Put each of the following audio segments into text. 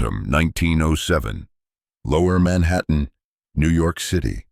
Autumn 1907. Lower Manhattan, New York City.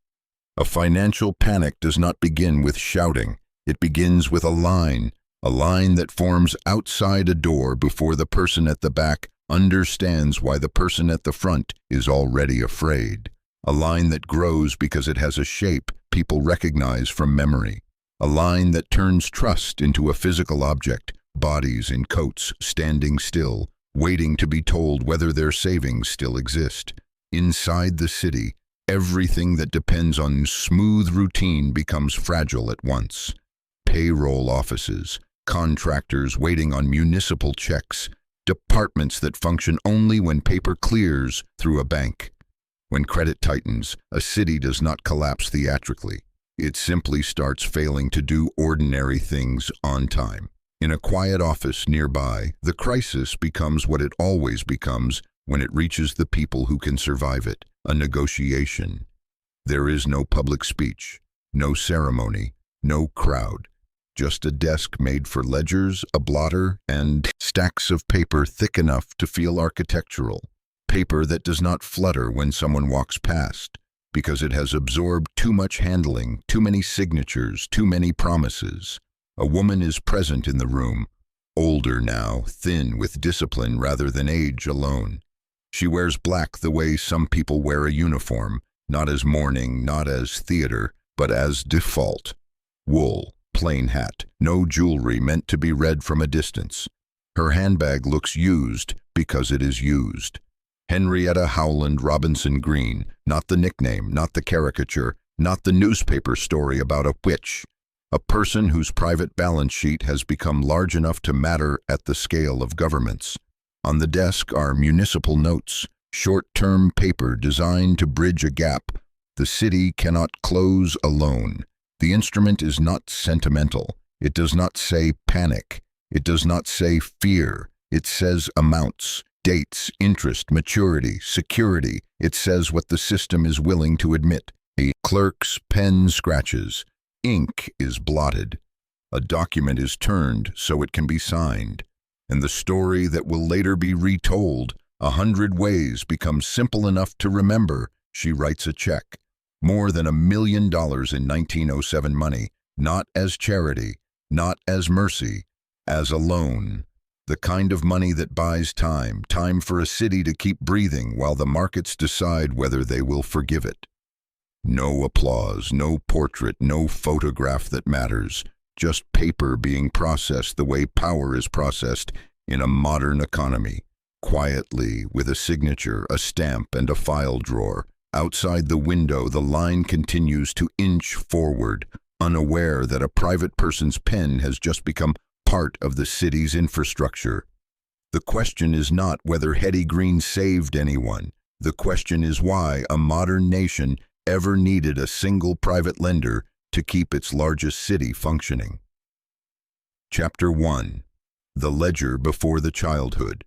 A financial panic does not begin with shouting. It begins with a line that forms outside a door before the person at the back understands why the person at the front is already afraid. A line that grows because it has a shape people recognize from memory. A line that turns trust into a physical object, bodies in coats standing still, waiting to be told whether their savings still exist. Inside the city, everything that depends on smooth routine becomes fragile at once. Payroll offices, contractors waiting on municipal checks, departments that function only when paper clears through a bank. When credit tightens, a city does not collapse theatrically. It simply starts failing to do ordinary things on time. In a quiet office nearby, the crisis becomes what it always becomes when it reaches the people who can survive it, a negotiation. There is no public speech, no ceremony, no crowd, just a desk made for ledgers, a blotter, and stacks of paper thick enough to feel architectural. Paper that does not flutter when someone walks past, because it has absorbed too much handling, too many signatures, too many promises. A woman is present in the room, older now, thin with discipline rather than age alone. She wears black the way some people wear a uniform, not as mourning, not as theater, but as default. Wool, plain hat, no jewelry meant to be read from a distance. Her handbag looks used because it is used. Henrietta Howland Robinson Green, not the nickname, not the caricature, not the newspaper story about a witch. A person whose private balance sheet has become large enough to matter at the scale of governments. On the desk are municipal notes, short-term paper designed to bridge a gap. The city cannot close alone. The instrument is not sentimental. It does not say panic. It does not say fear. It says amounts, dates, interest, maturity, security. It says what the system is willing to admit. A clerk's pen scratches. Ink is blotted. A document is turned so it can be signed. And the story that will later be retold 100 ways becomes simple enough to remember. She writes a check. More than $1 million in 1907 money, not as charity, not as mercy, as a loan. The kind of money that buys time for a city to keep breathing while the markets decide whether they will forgive it. No applause, no portrait, no photograph that matters, just paper being processed the way power is processed in a modern economy, quietly with a signature, a stamp, and a file drawer. Outside the window, the line continues to inch forward, unaware that a private person's pen has just become part of the city's infrastructure. The question is not whether Hetty Green saved anyone. The question is why a modern nation ever needed a single private lender to keep its largest city functioning. Chapter 1. The Ledger Before the Childhood.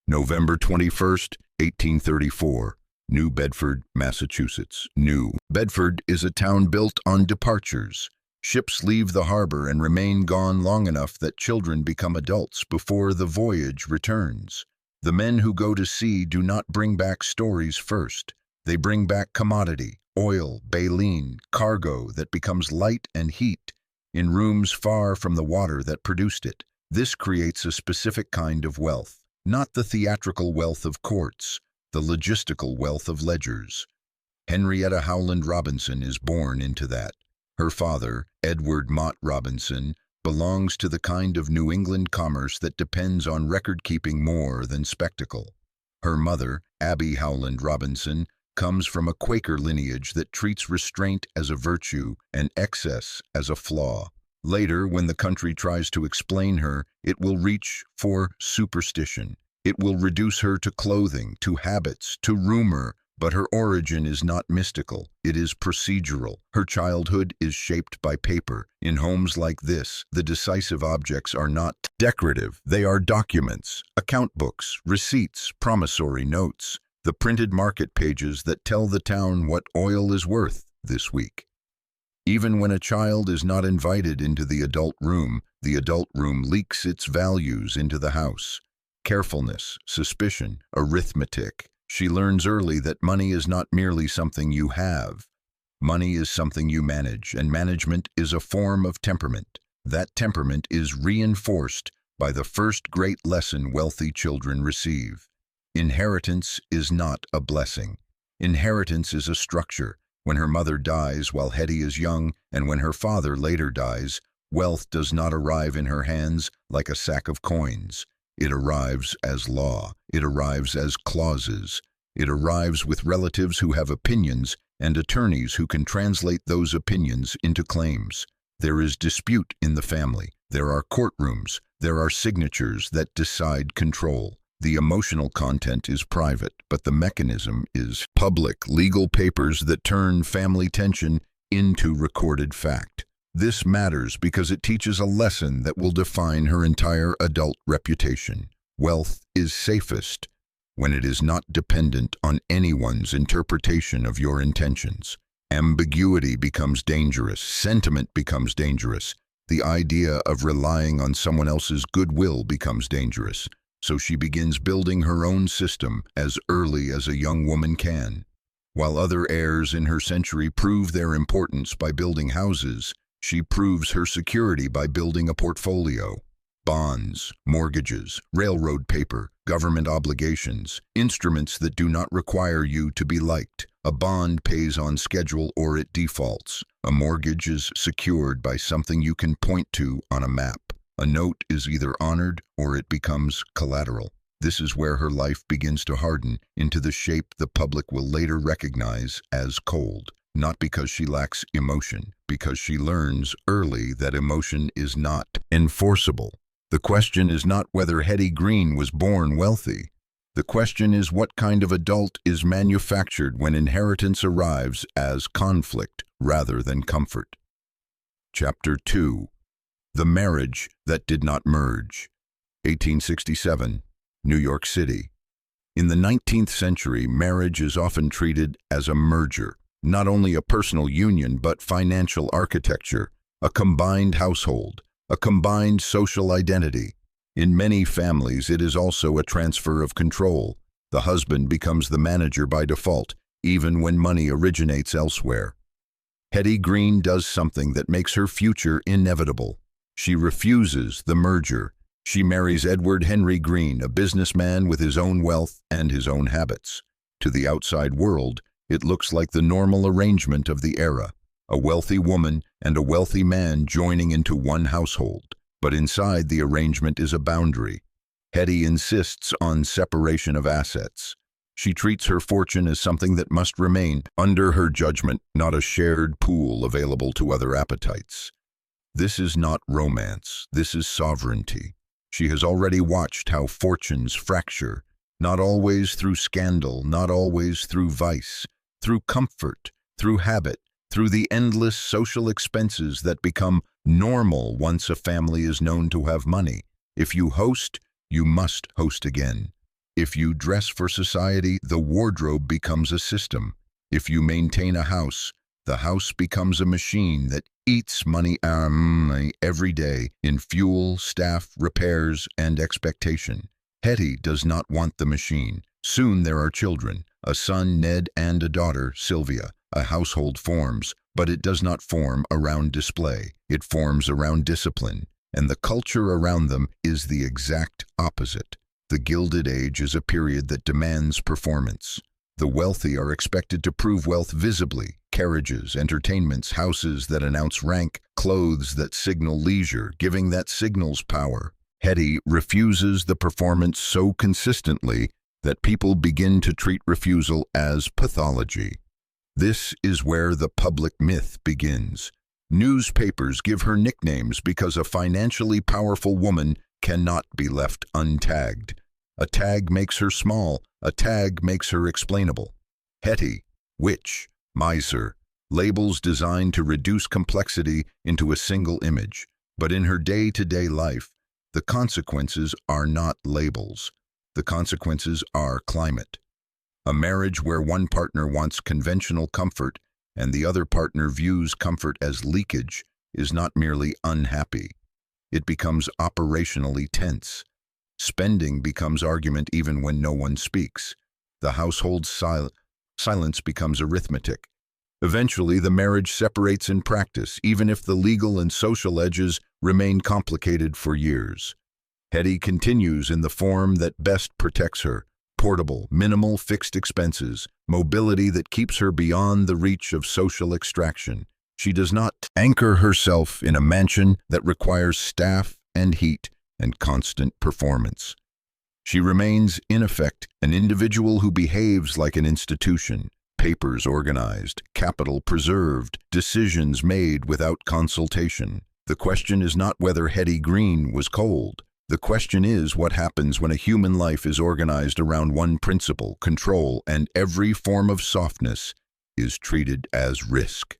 November 21st, 1834. New Bedford, Massachusetts. New Bedford is a town built on departures. Ships leave the harbor and remain gone long enough that children become adults before the voyage returns. The men who go to sea do not bring back stories first. They bring back commodity, oil, baleen, cargo that becomes light and heat in rooms far from the water that produced it. This creates a specific kind of wealth, not the theatrical wealth of courts, the logistical wealth of ledgers. Henrietta Howland Robinson is born into that. Her father, Edward Mott Robinson, belongs to the kind of New England commerce that depends on record-keeping more than spectacle. Her mother, Abby Howland Robinson, comes from a Quaker lineage that treats restraint as a virtue and excess as a flaw. Later, when the country tries to explain her, it will reach for superstition. It will reduce her to clothing, to habits, to rumor, but her origin is not mystical. It is procedural. Her childhood is shaped by paper. In homes like this, the decisive objects are not decorative. They are documents, account books, receipts, promissory notes, the printed market pages that tell the town what oil is worth this week. Even when a child is not invited into the adult room leaks its values into the house. carefulness, suspicion, arithmetic. She learns early that money is not merely something you have. Money is something you manage, and management is a form of temperament. That temperament is reinforced by the first great lesson wealthy children receive. Inheritance is not a blessing. Inheritance is a structure. When her mother dies while Hetty is young, and when her father later dies, wealth does not arrive in her hands like a sack of coins. It arrives as law. It arrives as clauses. It arrives with relatives who have opinions and attorneys who can translate those opinions into claims. There is dispute in the family. There are courtrooms. There are signatures that decide control. The emotional content is private, but the mechanism is public, legal papers that turn family tension into recorded fact. This matters because it teaches a lesson that will define her entire adult reputation. Wealth is safest when it is not dependent on anyone's interpretation of your intentions. Ambiguity becomes dangerous. Sentiment becomes dangerous. The idea of relying on someone else's goodwill becomes dangerous. So she begins building her own system as early as a young woman can. While other heirs in her century prove their importance by building houses, she proves her security by building a portfolio. Bonds, mortgages, railroad paper, government obligations, instruments that do not require you to be liked. A bond pays on schedule or it defaults. A mortgage is secured by something you can point to on a map. A note is either honored or it becomes collateral. This is where her life begins to harden into the shape the public will later recognize as cold. Not because she lacks emotion, because she learns early that emotion is not enforceable. The question is not whether Hetty Green was born wealthy. The question is what kind of adult is manufactured when inheritance arrives as conflict rather than comfort. Chapter 2. The Marriage That Did Not Merge. 1867, New York City. In the 19th century, marriage is often treated as a merger, not only a personal union but financial architecture, a combined household, a combined social identity. In many families, it is also a transfer of control. The husband becomes the manager by default, even when money originates elsewhere. Hetty Green does something that makes her future inevitable. She refuses the merger. She marries Edward Henry Green, a businessman with his own wealth and his own habits. To the outside world, it looks like the normal arrangement of the era, a wealthy woman and a wealthy man joining into one household. But inside the arrangement is a boundary. Hetty insists on separation of assets. She treats her fortune as something that must remain under her judgment, not a shared pool available to other appetites. This is not romance, this is sovereignty. She has already watched how fortunes fracture, not always through scandal, not always through vice, through comfort, through habit, through the endless social expenses that become normal once a family is known to have money. If you host, you must host again. If you dress for society, the wardrobe becomes a system. If you maintain a house, the house becomes a machine that eats money every day in fuel, staff, repairs, and expectation. Hetty does not want the machine. Soon there are children, a son, Ned, and a daughter, Sylvia. A household forms, but it does not form around display. It forms around discipline, and the culture around them is the exact opposite. The Gilded Age is a period that demands performance. The wealthy are expected to prove wealth visibly. Carriages, entertainments, houses that announce rank, clothes that signal leisure, giving that signals power. Hetty refuses the performance so consistently that people begin to treat refusal as pathology. This is where the public myth begins. Newspapers give her nicknames because a financially powerful woman cannot be left untagged. A tag makes her small, a tag makes her explainable. Hetty, witch, miser, labels designed to reduce complexity into a single image. But in her day-to-day life, the consequences are not labels. The consequences are climate. A marriage where one partner wants conventional comfort and the other partner views comfort as leakage is not merely unhappy. It becomes operationally tense. Spending becomes argument even when no one speaks. The household silence becomes arithmetic. Eventually, the marriage separates in practice, even if the legal and social edges remain complicated for years. Hetty continues in the form that best protects her: portable, minimal fixed expenses, mobility that keeps her beyond the reach of social extraction. She does not anchor herself in a mansion that requires staff and heat and constant performance. She remains, in effect, an individual who behaves like an institution: papers organized, capital preserved, decisions made without consultation. The question is not whether Hetty Green was cold. The question is what happens when a human life is organized around one principle, control, and every form of softness is treated as risk.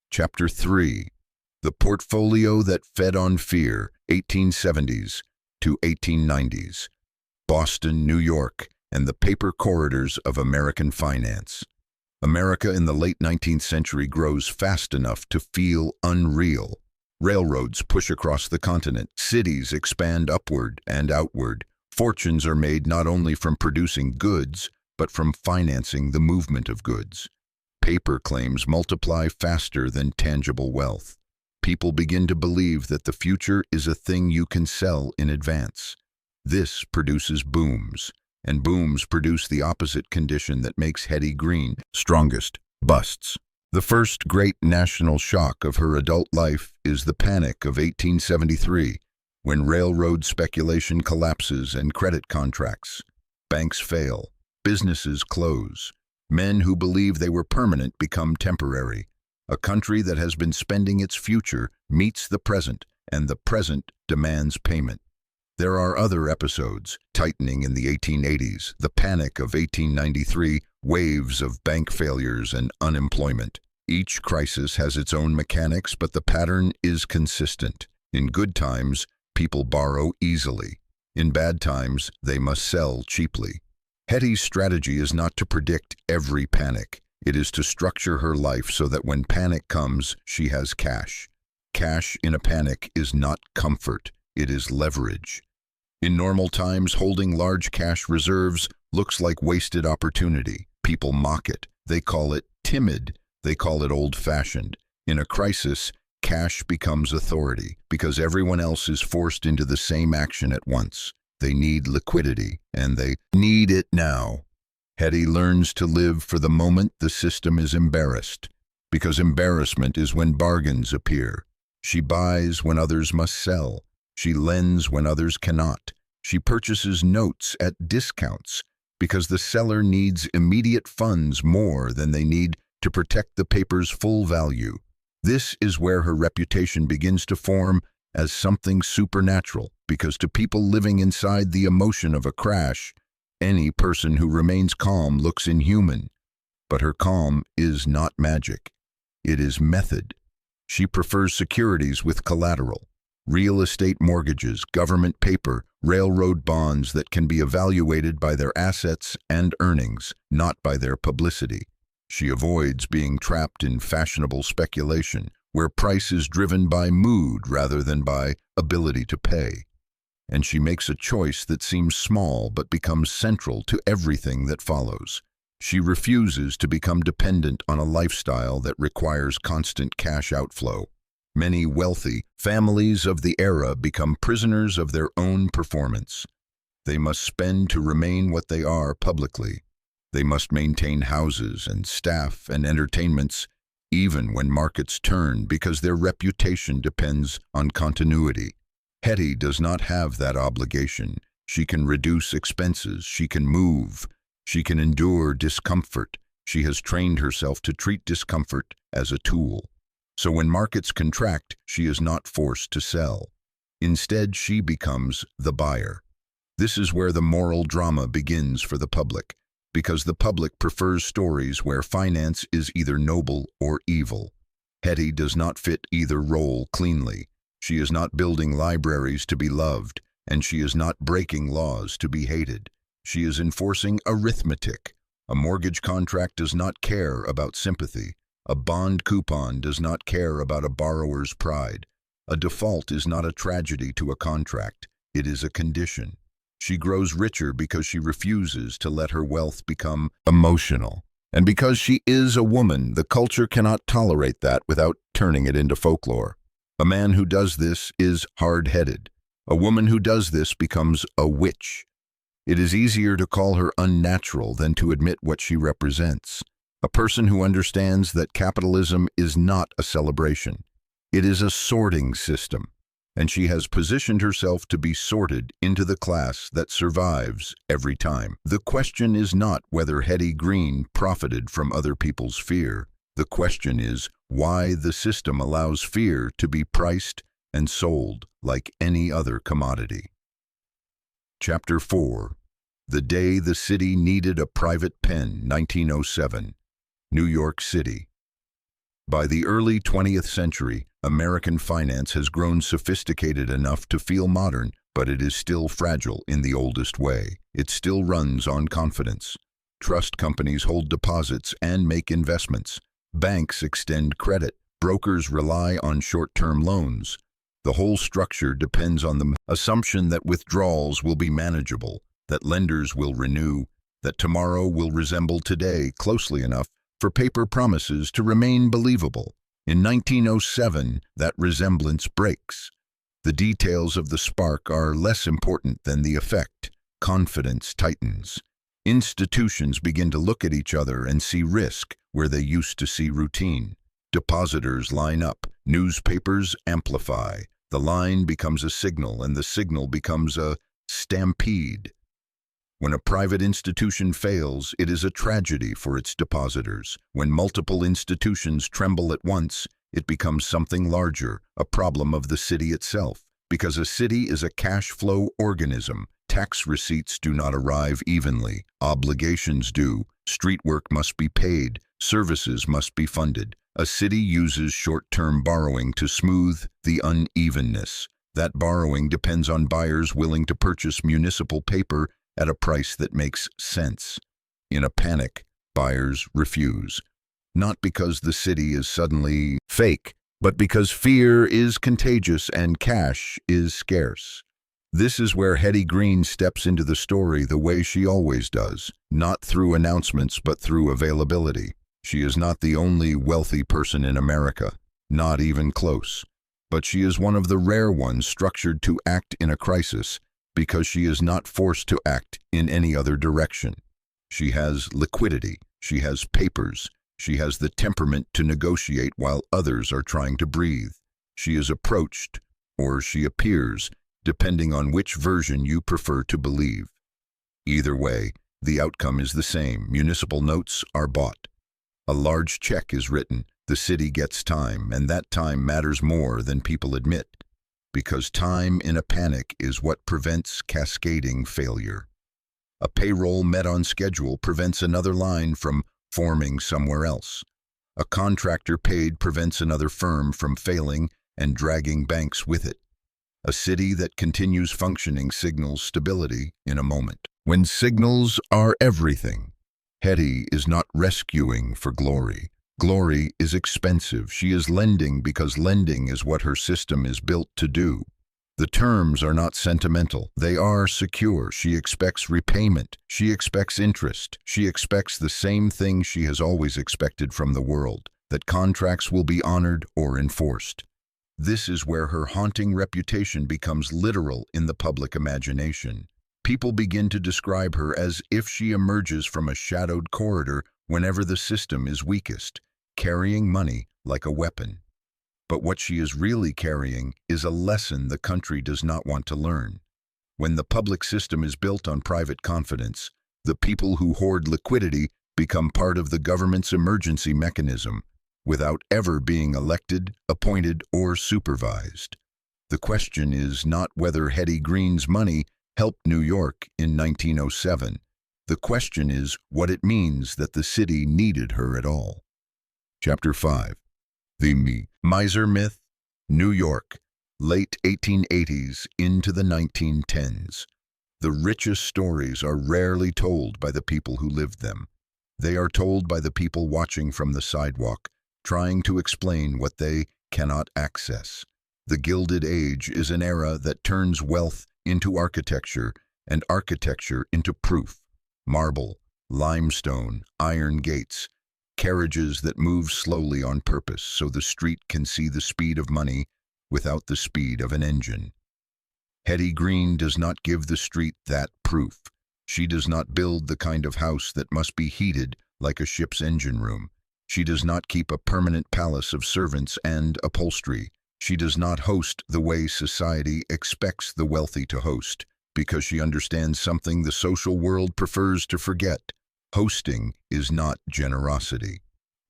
Chapter 3. The Portfolio That Fed on Fear, 1870s to 1890s. Boston, New York, and the paper corridors of American finance. America in the late 19th century grows fast enough to feel unreal. Railroads push across the continent, cities expand upward and outward. Fortunes are made not only from producing goods, but from financing the movement of goods. Paper claims multiply faster than tangible wealth. People begin to believe that the future is a thing you can sell in advance. This produces booms, and booms produce the opposite condition that makes Hetty Green strongest: busts. The first great national shock of her adult life is the Panic of 1873, when railroad speculation collapses and credit contracts. Banks fail, businesses close. Men who believe they were permanent become temporary. A country that has been spending its future meets the present, and the present demands payment. There are other episodes: tightening in the 1880s, the Panic of 1893, waves of bank failures and unemployment. Each crisis has its own mechanics, but the pattern is consistent. In good times, people borrow easily. In bad times, they must sell cheaply. Hetty's strategy is not to predict every panic. It is to structure her life so that when panic comes, she has cash. Cash in a panic is not comfort, it is leverage. In normal times, holding large cash reserves looks like wasted opportunity. People mock it. They call it timid. They call it old-fashioned. In a crisis, cash becomes authority because everyone else is forced into the same action at once. They need liquidity, and they need it now. Hetty learns to live for the moment the system is embarrassed, because embarrassment is when bargains appear. She buys when others must sell. She lends when others cannot. She purchases notes at discounts because the seller needs immediate funds more than they need to protect the paper's full value. This is where her reputation begins to form as something supernatural, because to people living inside the emotion of a crash, any person who remains calm looks inhuman. But her calm is not magic. It is method. She prefers securities with collateral: real estate mortgages, government paper, railroad bonds that can be evaluated by their assets and earnings, not by their publicity. She avoids being trapped in fashionable speculation, where price is driven by mood rather than by ability to pay. And she makes a choice that seems small but becomes central to everything that follows. She refuses to become dependent on a lifestyle that requires constant cash outflow. Many wealthy families of the era become prisoners of their own performance. They must spend to remain what they are publicly. They must maintain houses and staff and entertainments even when markets turn, because their reputation depends on continuity. Hetty does not have that obligation. She can reduce expenses. She can move. She can endure discomfort. She has trained herself to treat discomfort as a tool. So when markets contract, she is not forced to sell. Instead, she becomes the buyer. This is where the moral drama begins for the public, because the public prefers stories where finance is either noble or evil. Hetty does not fit either role cleanly. She is not building libraries to be loved, and she is not breaking laws to be hated. She is enforcing arithmetic. A mortgage contract does not care about sympathy. A bond coupon does not care about a borrower's pride. A default is not a tragedy to a contract. It is a condition. She grows richer because she refuses to let her wealth become emotional. And because she is a woman, the culture cannot tolerate that without turning it into folklore. A man who does this is hard-headed. A woman who does this becomes a witch. It is easier to call her unnatural than to admit what she represents. A person who understands that capitalism is not a celebration. It is a sorting system, and she has positioned herself to be sorted into the class that survives every time. The question is not whether Hetty Green profited from other people's fear. The question is why the system allows fear to be priced and sold like any other commodity. Chapter 4. The Day the City Needed a Private Pen, 1907. New York City. By the early 20th century, American finance has grown sophisticated enough to feel modern, but it is still fragile in the oldest way. It still runs on confidence. Trust companies hold deposits and make investments. Banks extend credit. Brokers rely on short-term loans. The whole structure depends on the assumption that withdrawals will be manageable, that lenders will renew, that tomorrow will resemble today closely enough for paper promises to remain believable. In 1907, that resemblance breaks. The details of the spark are less important than the effect. Confidence tightens. Institutions begin to look at each other and see risk where they used to see routine. Depositors line up. Newspapers amplify. The line becomes a signal, and the signal becomes a stampede. When a private institution fails, it is a tragedy for its depositors. When multiple institutions tremble at once, it becomes something larger, a problem of the city itself. Because a city is a cash flow organism, tax receipts do not arrive evenly. Obligations do. Street work must be paid. Services must be funded. A city uses short-term borrowing to smooth the unevenness. That borrowing depends on buyers willing to purchase municipal paper at a price that makes sense. In a panic, buyers refuse. Not because the city is suddenly fake, but because fear is contagious and cash is scarce. This is where Hetty Green steps into the story the way she always does, not through announcements but through availability. She is not the only wealthy person in America, not even close, but she is one of the rare ones structured to act in a crisis because she is not forced to act in any other direction. She has liquidity, she has papers, she has the temperament to negotiate while others are trying to breathe. She is approached, or she appears, depending on which version you prefer to believe. Either way, the outcome is the same. Municipal notes are bought. A large check is written. The city gets time, and that time matters more than people admit, because time in a panic is what prevents cascading failure. A payroll met on schedule prevents another line from forming somewhere else. A contractor paid prevents another firm from failing and dragging banks with it. A city that continues functioning signals stability in a moment. When signals are everything, Hetty is not rescuing for glory. Glory is expensive. She is lending because lending is what her system is built to do. The terms are not sentimental. They are secure. She expects repayment. She expects interest. She expects the same thing she has always expected from the world, that contracts will be honored or enforced. This is where her haunting reputation becomes literal in the public imagination. People begin to describe her as if she emerges from a shadowed corridor whenever the system is weakest, carrying money like a weapon. But what she is really carrying is a lesson the country does not want to learn. When the public system is built on private confidence, the people who hoard liquidity become part of the government's emergency mechanism, without ever being elected, appointed, or supervised. The question is not whether Hetty Green's money helped New York in 1907. The question is what it means that the city needed her at all. Chapter 5. The Miser Myth, New York, late 1880s into the 1910s. The richest stories are rarely told by the people who lived them. They are told by the people watching from the sidewalk, trying to explain what they cannot access. The Gilded Age is an era that turns wealth into architecture, and architecture into proof. Marble, limestone, iron gates, carriages that move slowly on purpose so the street can see the speed of money without the speed of an engine. Hetty Green does not give the street that proof. She does not build the kind of house that must be heated like a ship's engine room. She does not keep a permanent palace of servants and upholstery. She does not host the way society expects the wealthy to host, because she understands something the social world prefers to forget. Hosting is not generosity.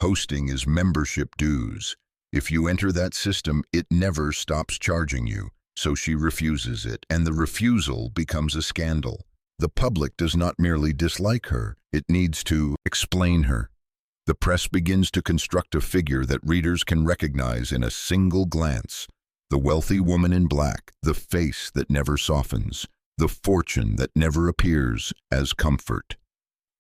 Hosting is membership dues. If you enter that system, it never stops charging you, so she refuses it, and the refusal becomes a scandal. The public does not merely dislike her, it needs to explain her. The press begins to construct a figure that readers can recognize in a single glance. The wealthy woman in black, the face that never softens, the fortune that never appears as comfort.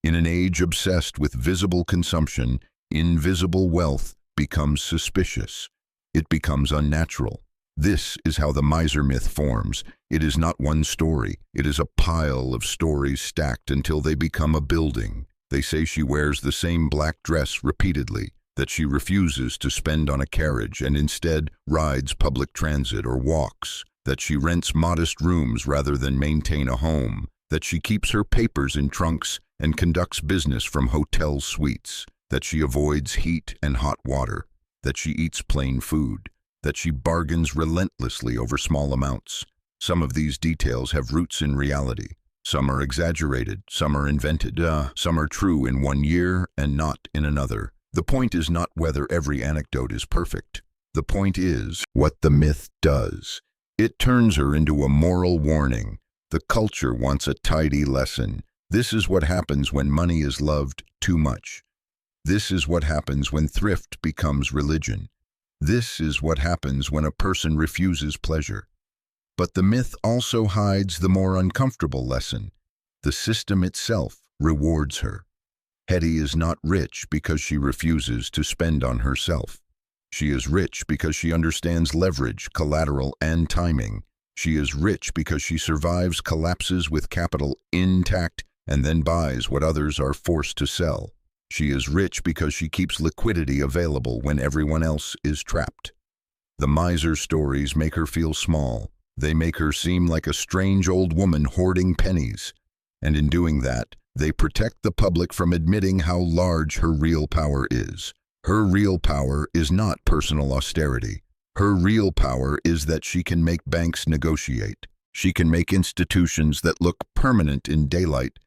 In an age obsessed with visible consumption, invisible wealth becomes suspicious. It becomes unnatural. This is how the miser myth forms. It is not one story. It is a pile of stories stacked until they become a building. They say she wears the same black dress repeatedly, that she refuses to spend on a carriage and instead rides public transit or walks, that she rents modest rooms rather than maintain a home, that she keeps her papers in trunks and conducts business from hotel suites, that she avoids heat and hot water, that she eats plain food, that she bargains relentlessly over small amounts. Some of these details have roots in reality. Some are exaggerated, some are invented, some are true in one year and not in another. The point is not whether every anecdote is perfect. The point is what the myth does. It turns her into a moral warning. The culture wants a tidy lesson. This is what happens when money is loved too much. This is what happens when thrift becomes religion. This is what happens when a person refuses pleasure. But the myth also hides the more uncomfortable lesson. The system itself rewards her. Hetty is not rich because she refuses to spend on herself. She is rich because she understands leverage, collateral, and timing. She is rich because she survives collapses with capital intact and then buys what others are forced to sell. She is rich because she keeps liquidity available when everyone else is trapped. The miser stories make her feel small. They make her seem like a strange old woman hoarding pennies. And in doing that, they protect the public from admitting how large her real power is. Her real power is not personal austerity. Her real power is that she can make banks negotiate. She can make institutions that look permanent in daylight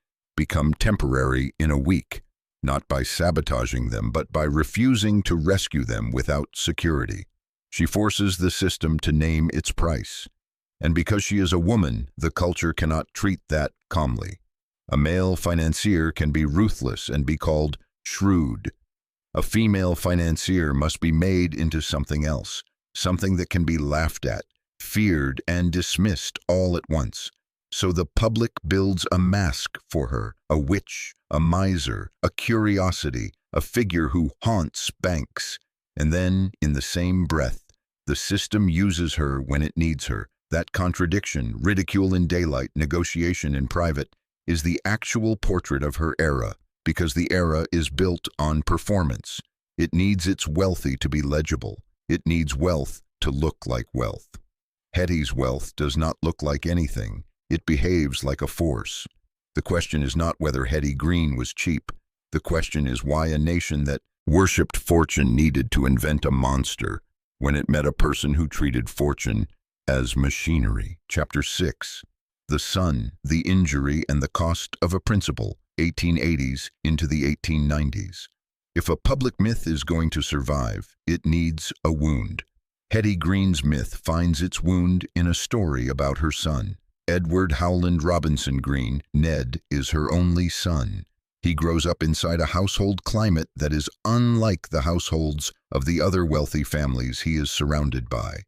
become temporary in a week, not by sabotaging them, but by refusing to rescue them without security. She forces the system to name its price. And because she is a woman, the culture cannot treat that calmly. A male financier can be ruthless and be called shrewd. A female financier must be made into something else, something that can be laughed at, feared, and dismissed all at once. So the public builds a mask for her, a witch, a miser, a curiosity, a figure who haunts banks. And then, in the same breath, the system uses her when it needs her. That contradiction, ridicule in daylight, negotiation in private, is the actual portrait of her era, because the era is built on performance. It needs its wealthy to be legible. It needs wealth to look like wealth. Hetty's wealth does not look like anything. It behaves like a force. The question is not whether Hetty Green was cheap. The question is why a nation that worshipped fortune needed to invent a monster when it met a person who treated fortune as machinery. Chapter 6. The Sun, the Injury, and the Cost of a Principle, 1880s into the 1890s. If a public myth is going to survive, it needs a wound. Hetty Green's myth finds its wound in a story about her son. Edward Howland Robinson Green, Ned, is her only son. He grows up inside a household climate that is unlike the households of the other wealthy families he is surrounded by.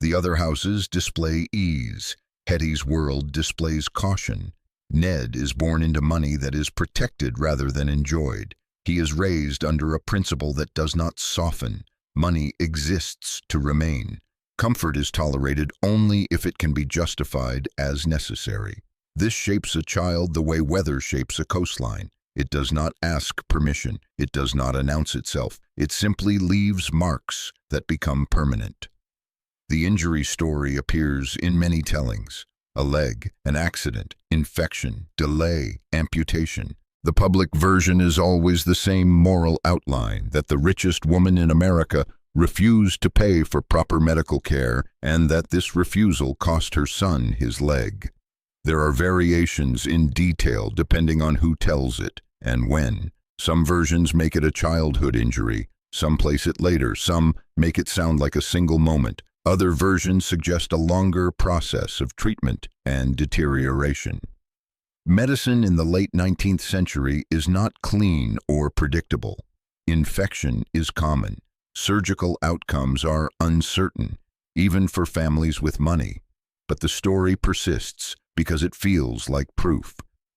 The other houses display ease. Hetty's world displays caution. Ned is born into money that is protected rather than enjoyed. He is raised under a principle that does not soften. Money exists to remain. Comfort is tolerated only if it can be justified as necessary. This shapes a child the way weather shapes a coastline. It does not ask permission. It does not announce itself. It simply leaves marks that become permanent. The injury story appears in many tellings. A leg, an accident, infection, delay, amputation. The public version is always the same moral outline, that the richest woman in America refused to pay for proper medical care and that this refusal cost her son his leg. There are variations in detail depending on who tells it and when. Some versions make it a childhood injury, some place it later, some make it sound like a single moment. Other versions suggest a longer process of treatment and deterioration. Medicine in the late 19th century is not clean or predictable. Infection is common. Surgical outcomes are uncertain, even for families with money. But the story persists because it feels like proof.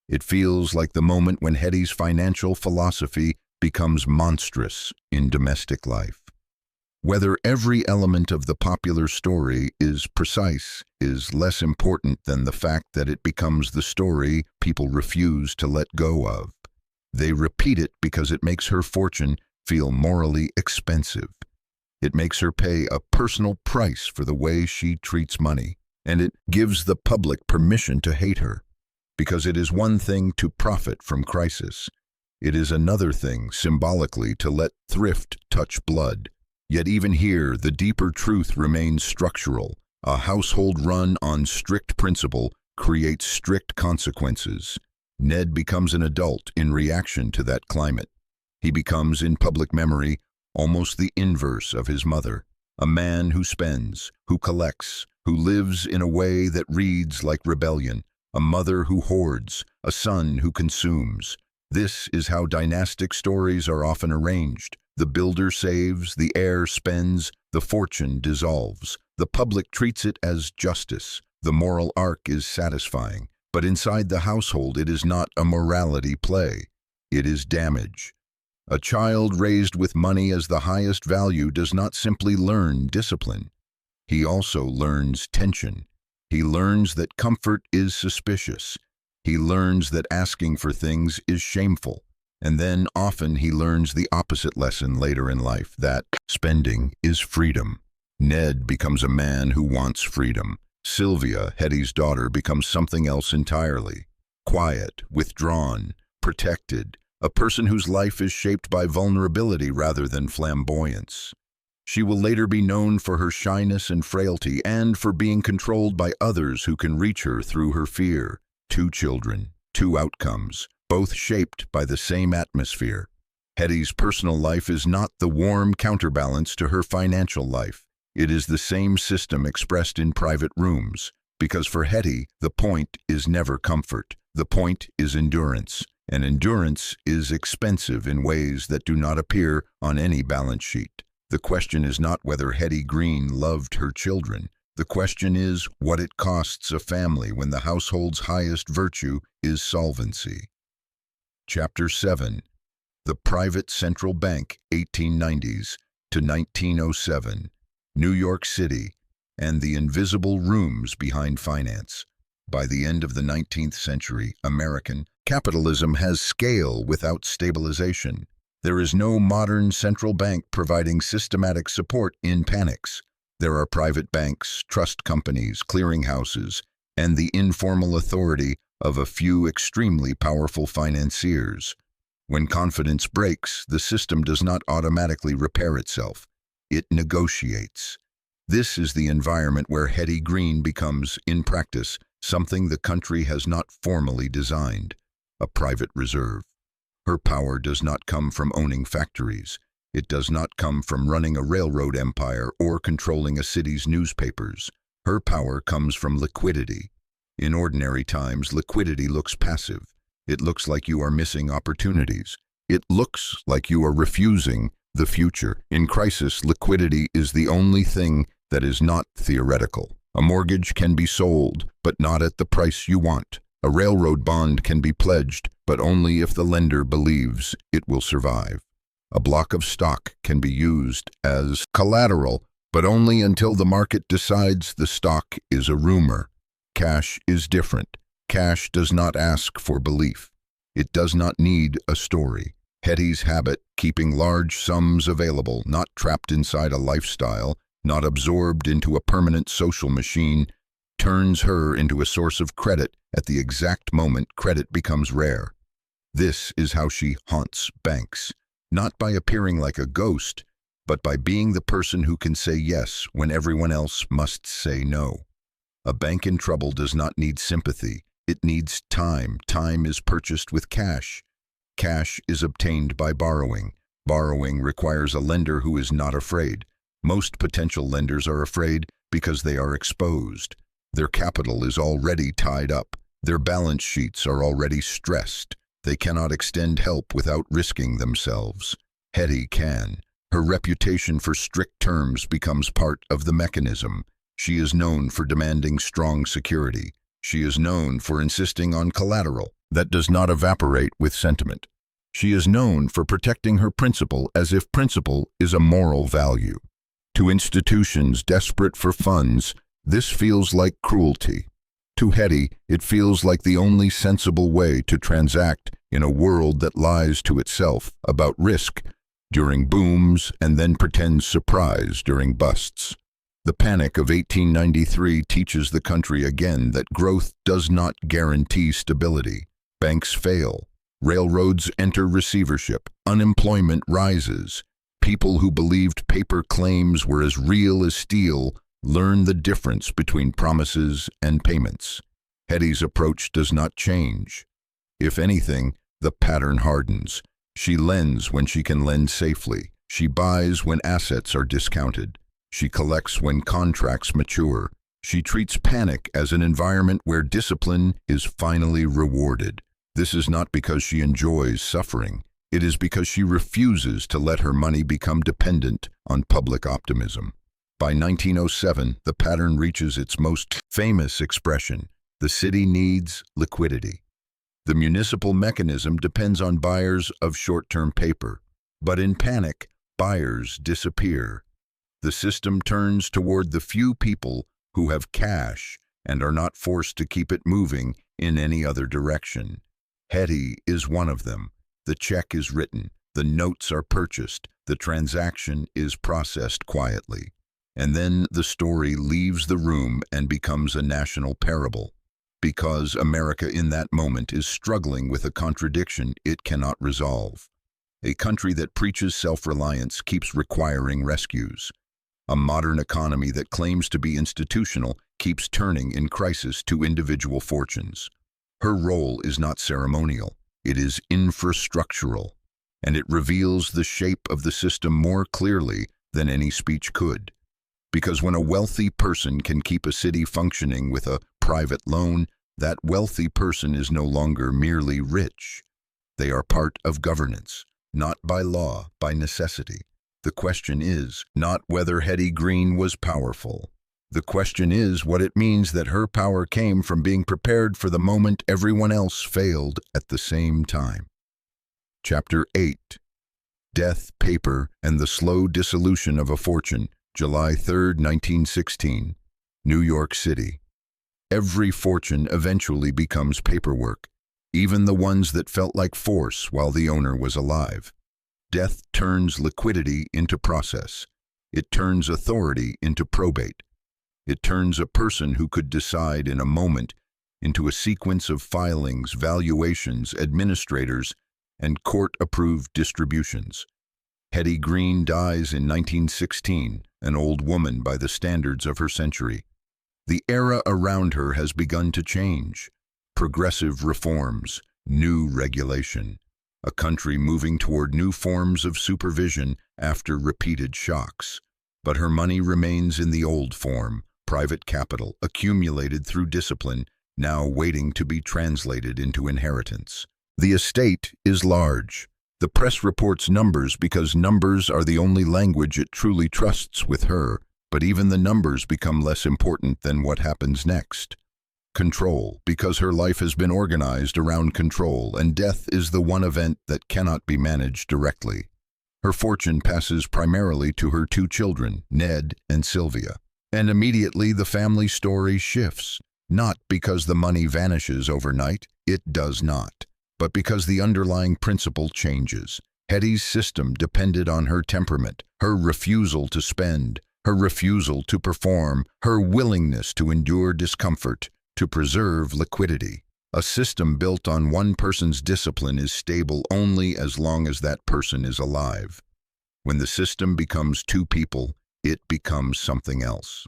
It feels like the moment when Hetty's financial philosophy becomes monstrous in domestic life. Whether every element of the popular story is precise is less important than the fact that it becomes the story people refuse to let go of. They repeat it because it makes her fortune feel morally expensive. It makes her pay a personal price for the way she treats money, and it gives the public permission to hate her. Because it is one thing to profit from crisis. It is another thing, symbolically, to let thrift touch blood. Yet even here, the deeper truth remains structural. A household run on strict principle creates strict consequences. Ned becomes an adult in reaction to that climate. He becomes, in public memory, almost the inverse of his mother. A man who spends, who collects, who lives in a way that reads like rebellion. A mother who hoards, a son who consumes. This is how dynastic stories are often arranged. The builder saves, the heir spends, the fortune dissolves. The public treats it as justice. The moral arc is satisfying. But inside the household, it is not a morality play. It is damage. A child raised with money as the highest value does not simply learn discipline. He also learns tension. He learns that comfort is suspicious. He learns that asking for things is shameful. And then often he learns the opposite lesson later in life, that spending is freedom. Ned becomes a man who wants freedom. Sylvia, Hetty's daughter, becomes something else entirely. Quiet, withdrawn, protected, a person whose life is shaped by vulnerability rather than flamboyance. She will later be known for her shyness and frailty and for being controlled by others who can reach her through her fear. 2 children, 2 outcomes, both shaped by the same atmosphere. Hetty's personal life is not the warm counterbalance to her financial life. It is the same system expressed in private rooms. Because for Hetty, the point is never comfort. The point is endurance. And endurance is expensive in ways that do not appear on any balance sheet. The question is not whether Hetty Green loved her children. The question is what it costs a family when the household's highest virtue is solvency. Chapter 7. The Private Central Bank, 1890s to 1907, New York City, and the Invisible Rooms Behind Finance. By the end of the 19th century, American capitalism has scale without stabilization. There is no modern central bank providing systematic support in panics. There are private banks, trust companies, clearinghouses, and the informal authority of a few extremely powerful financiers. When confidence breaks, the system does not automatically repair itself. It negotiates. This is the environment where Hetty Green becomes, in practice, something the country has not formally designed: a private reserve. Her power does not come from owning factories. It does not come from running a railroad empire or controlling a city's newspapers. Her power comes from liquidity. In ordinary times, liquidity looks passive. It looks like you are missing opportunities. It looks like you are refusing the future. In crisis, liquidity is the only thing that is not theoretical. A mortgage can be sold, but not at the price you want. A railroad bond can be pledged, but only if the lender believes it will survive. A block of stock can be used as collateral, but only until the market decides the stock is a rumor. Cash is different. Cash does not ask for belief. It does not need a story. Hetty's habit, keeping large sums available, not trapped inside a lifestyle, not absorbed into a permanent social machine, turns her into a source of credit at the exact moment credit becomes rare. This is how she haunts banks, not by appearing like a ghost, but by being the person who can say yes when everyone else must say no. A bank in trouble does not need sympathy. It needs time. Time is purchased with cash. Cash is obtained by borrowing. Borrowing requires a lender who is not afraid. Most potential lenders are afraid because they are exposed. Their capital is already tied up. Their balance sheets are already stressed. They cannot extend help without risking themselves. Hetty can. Her reputation for strict terms becomes part of the mechanism. She is known for demanding strong security. She is known for insisting on collateral that does not evaporate with sentiment. She is known for protecting her principle as if principle is a moral value. To institutions desperate for funds, this feels like cruelty. To Hetty, it feels like the only sensible way to transact in a world that lies to itself about risk during booms and then pretends surprise during busts. The panic of 1893 teaches the country again that growth does not guarantee stability. Banks fail. Railroads enter receivership. Unemployment rises. People who believed paper claims were as real as steel learn the difference between promises and payments. Hetty's approach does not change. If anything, the pattern hardens. She lends when she can lend safely. She buys when assets are discounted. She collects when contracts mature. She treats panic as an environment where discipline is finally rewarded. This is not because she enjoys suffering. It is because she refuses to let her money become dependent on public optimism. By 1907, the pattern reaches its most famous expression. The city needs liquidity. The municipal mechanism depends on buyers of short-term paper. But in panic, buyers disappear. The system turns toward the few people who have cash and are not forced to keep it moving in any other direction. Hetty is one of them. The check is written, the notes are purchased, the transaction is processed quietly. And then the story leaves the room and becomes a national parable. Because America in that moment is struggling with a contradiction it cannot resolve. A country that preaches self-reliance keeps requiring rescues. A modern economy that claims to be institutional keeps turning in crisis to individual fortunes. Her role is not ceremonial, it is infrastructural, and it reveals the shape of the system more clearly than any speech could. Because when a wealthy person can keep a city functioning with a private loan, that wealthy person is no longer merely rich. They are part of governance, not by law, by necessity. The question is not whether Hetty Green was powerful. The question is what it means that her power came from being prepared for the moment everyone else failed at the same time. Chapter 8. Death, Paper, and the Slow Dissolution of a Fortune, July 3, 1916, New York City. Every fortune eventually becomes paperwork, even the ones that felt like force while the owner was alive. Death turns liquidity into process. It turns authority into probate. It turns a person who could decide in a moment into a sequence of filings, valuations, administrators, and court-approved distributions. Hetty Green dies in 1916, an old woman by the standards of her century. The era around her has begun to change. Progressive reforms, new regulation. A country moving toward new forms of supervision after repeated shocks. But her money remains in the old form, private capital, accumulated through discipline, now waiting to be translated into inheritance. The estate is large. The press reports numbers because numbers are the only language it truly trusts with her, but even the numbers become less important than what happens next. Control, because her life has been organized around control, and death is the one event that cannot be managed directly. Her fortune passes primarily to her two children, Ned and Sylvia. And immediately the family story shifts, not because the money vanishes overnight, it does not, but because the underlying principle changes. Hetty's system depended on her temperament, her refusal to spend, her refusal to perform, her willingness to endure discomfort, to preserve liquidity. A system built on one person's discipline is stable only as long as that person is alive. When the system becomes two people, it becomes something else.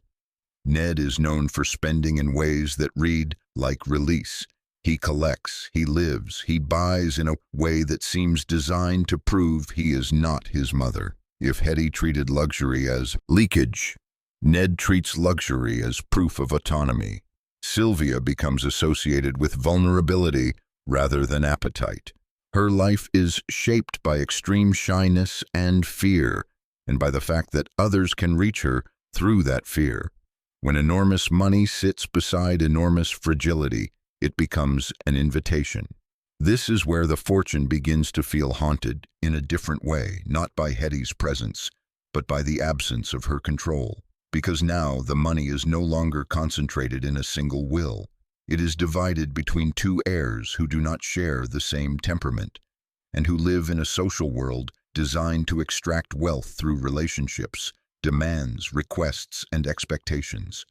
Ned is known for spending in ways that read like release. He collects, he lives, he buys in a way that seems designed to prove he is not his mother. If Hetty treated luxury as leakage, Ned treats luxury as proof of autonomy. Sylvia becomes associated with vulnerability rather than appetite. Her life is shaped by extreme shyness and fear, and by the fact that others can reach her through that fear. When enormous money sits beside enormous fragility, it becomes an invitation. This is where the fortune begins to feel haunted in a different way, not by Hetty's presence, but by the absence of her control. Because now the money is no longer concentrated in a single will. It is divided between two heirs who do not share the same temperament, and who live in a social world designed to extract wealth through relationships, demands, requests, and expectations.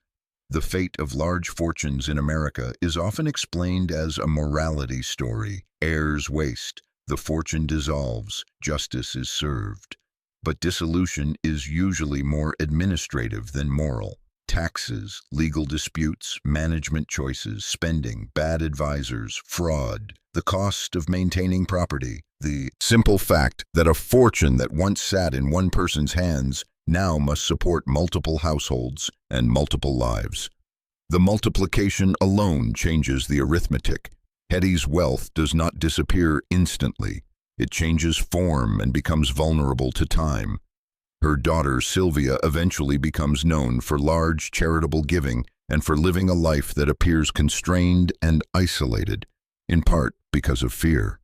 The fate of large fortunes in America is often explained as a morality story. Heirs waste, the fortune dissolves, justice is served. But dissolution is usually more administrative than moral. Taxes, legal disputes, management choices, spending, bad advisors, fraud, the cost of maintaining property, the simple fact that a fortune that once sat in one person's hands now must support multiple households and multiple lives. The multiplication alone changes the arithmetic. Hetty's wealth does not disappear instantly. It changes form and becomes vulnerable to time. Her daughter Sylvia eventually becomes known for large charitable giving and for living a life that appears constrained and isolated, in part because of fear.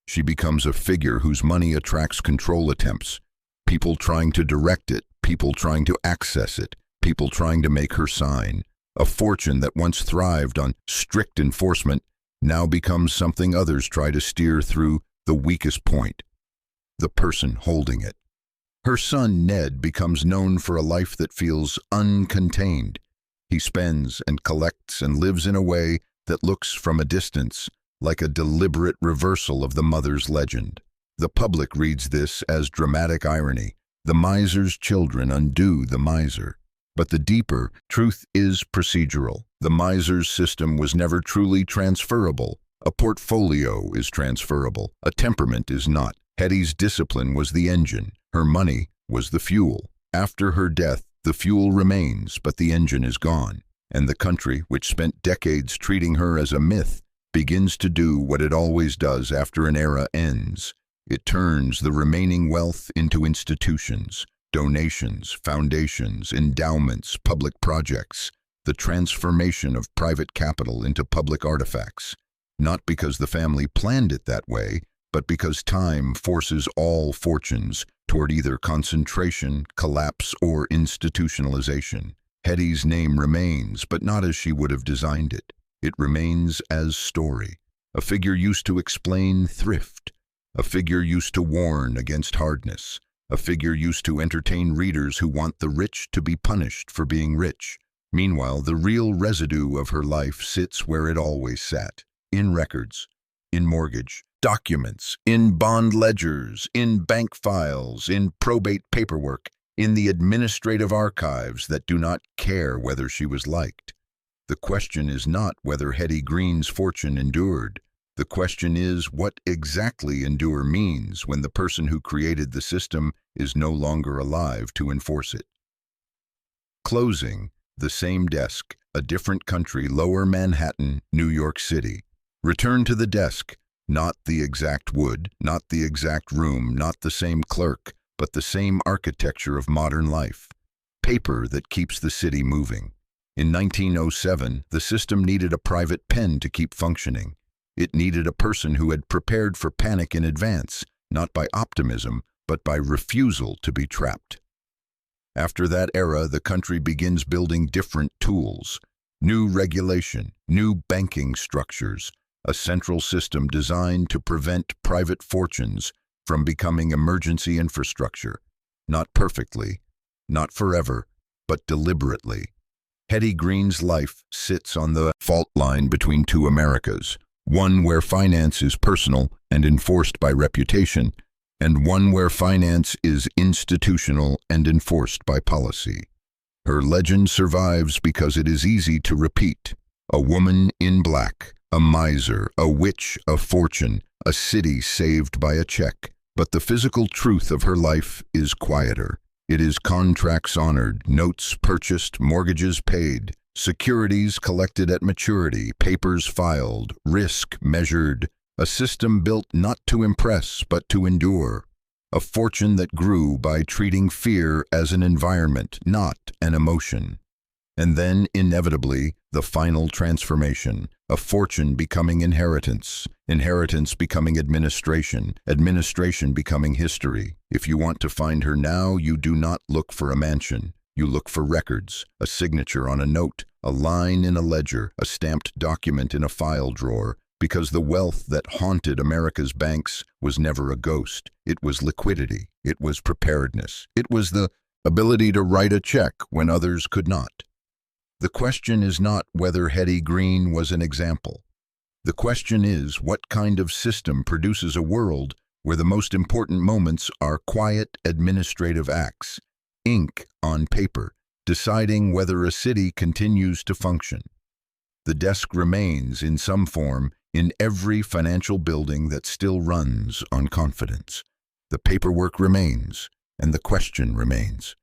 She becomes a figure whose money attracts control attempts, people trying to direct it, people trying to access it, people trying to make her sign. A fortune that once thrived on strict enforcement now becomes something others try to steer through the weakest point, the person holding it. Her son Ned becomes known for a life that feels uncontained. He spends and collects and lives in a way that looks from a distance like a deliberate reversal of the mother's legend. The public reads this as dramatic irony. The miser's children undo the miser. But the deeper truth is procedural. The miser's system was never truly transferable. A portfolio is transferable. A temperament is not. Hetty's discipline was the engine. Her money was the fuel. After her death, the fuel remains, but the engine is gone. And the country, which spent decades treating her as a myth, begins to do what it always does after an era ends. It turns the remaining wealth into institutions, donations, foundations, endowments, public projects, the transformation of private capital into public artifacts. Not because the family planned it that way, but because time forces all fortunes toward either concentration, collapse, or institutionalization. Hetty's name remains, but not as she would have designed it. It remains as story, a figure used to explain thrift, a figure used to warn against hardness, a figure used to entertain readers who want the rich to be punished for being rich. Meanwhile, the real residue of her life sits where it always sat, in records, in mortgage documents, in bond ledgers, in bank files, in probate paperwork, in the administrative archives that do not care whether she was liked. The question is not whether Hetty Green's fortune endured. The question is what exactly endure means when the person who created the system is no longer alive to enforce it. Closing, the same desk, a different country, Lower Manhattan, New York City. Return to the desk, not the exact wood, not the exact room, not the same clerk, but the same architecture of modern life. Paper that keeps the city moving. In 1907, the system needed a private pen to keep functioning. It needed a person who had prepared for panic in advance, not by optimism, but by refusal to be trapped. After that era, the country begins building different tools, new regulation, new banking structures, a central system designed to prevent private fortunes from becoming emergency infrastructure, not perfectly, not forever, but deliberately. Hetty Green's life sits on the fault line between two Americas, one where finance is personal and enforced by reputation, and one where finance is institutional and enforced by policy. Her legend survives because it is easy to repeat. A woman in black, a miser, a witch of fortune, a city saved by a check. But the physical truth of her life is quieter. It is contracts honored, notes purchased, mortgages paid, securities collected at maturity, papers filed, risk measured, a system built not to impress but to endure, a fortune that grew by treating fear as an environment, not an emotion. And then, inevitably, the final transformation, a fortune becoming inheritance, inheritance becoming administration, administration becoming history. If you want to find her now, you do not look for a mansion. You look for records, a signature on a note, a line in a ledger, a stamped document in a file drawer, because the wealth that haunted America's banks was never a ghost. It was liquidity. It was preparedness. It was the ability to write a check when others could not. The question is not whether Hetty Green was an example. The question is what kind of system produces a world where the most important moments are quiet administrative acts, ink on paper, deciding whether a city continues to function. The desk remains in some form in every financial building that still runs on confidence. The paperwork remains, and the question remains.